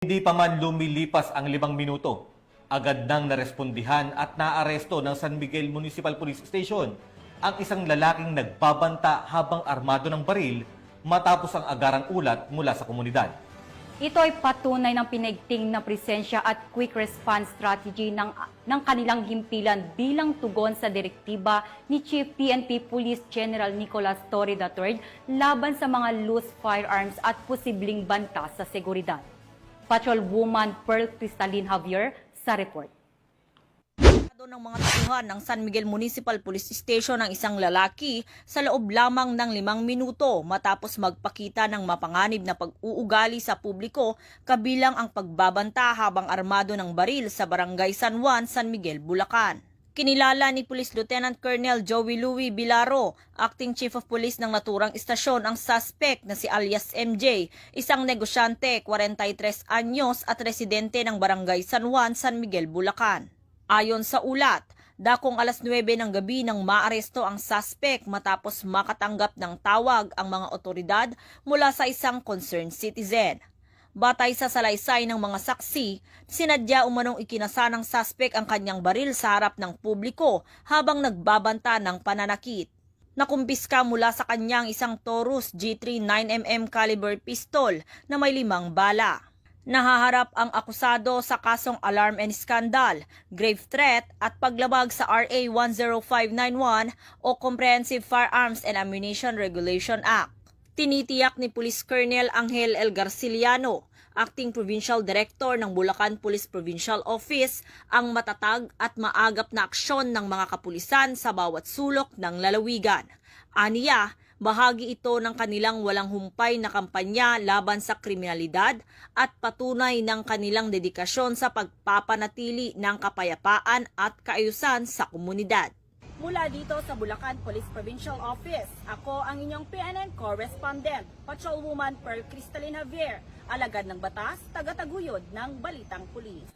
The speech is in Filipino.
Hindi pa man lumilipas ang 5 minuto, agad nang narespondihan at naaresto ng San Miguel Municipal Police Station ang isang lalaking nagbabanta habang armado ng baril matapos ang agarang ulat mula sa komunidad. Ito ay patunay ng pinigting na presensya at quick response strategy ng kanilang himpilan bilang tugon sa direktiba ni Chief PNP Police General Nicolas Torre III laban sa mga loose firearms at posibleng banta sa seguridad. Patrolwoman Pearl Cristalin Javier sa report. Ng mga tauhan ng San Miguel Municipal Police Station ang isang lalaki sa loob lamang ng 5 minuto matapos magpakita ng mapanganib na pag-uugali sa publiko kabilang ang pagbabanta habang armado ng baril sa Barangay San Juan, San Miguel, Bulacan. Kinilala ni Police Lieutenant Colonel Joey Louie Bilaro, Acting Chief of Police ng naturang istasyon, ang suspect na si alias MJ, isang negosyante, 43 anyos at residente ng Barangay San Juan, San Miguel, Bulacan. Ayon sa ulat, dakong alas 9 ng gabi nang maaresto ang suspect matapos makatanggap ng tawag ang mga otoridad mula sa isang concerned citizen. Batay sa salaysay ng mga saksi, sinadya umanong ikinasa ng suspect ang kanyang baril sa harap ng publiko habang nagbabanta ng pananakit. Nakumpiska mula sa kanyang isang Taurus G3 9mm caliber pistol na may 5 bala. Nahaharap ang akusado sa kasong alarm and scandal, grave threat at paglabag sa RA 10591 o Comprehensive Firearms and Ammunition Regulation Act. Tinitiyak ni Police Colonel Angel L. Garciliano, Acting Provincial Director ng Bulacan Police Provincial Office, ang matatag at maagap na aksyon ng mga kapulisan sa bawat sulok ng lalawigan. Aniya, bahagi ito ng kanilang walang humpay na kampanya laban sa kriminalidad at patunay ng kanilang dedikasyon sa pagpapanatili ng kapayapaan at kaayusan sa komunidad. Mula dito sa Bulacan Police Provincial Office, ako ang inyong PNN correspondent, Patrolwoman Pearl Cristalin Javier, alagad ng batas, tagataguyod ng Balitang Pulis.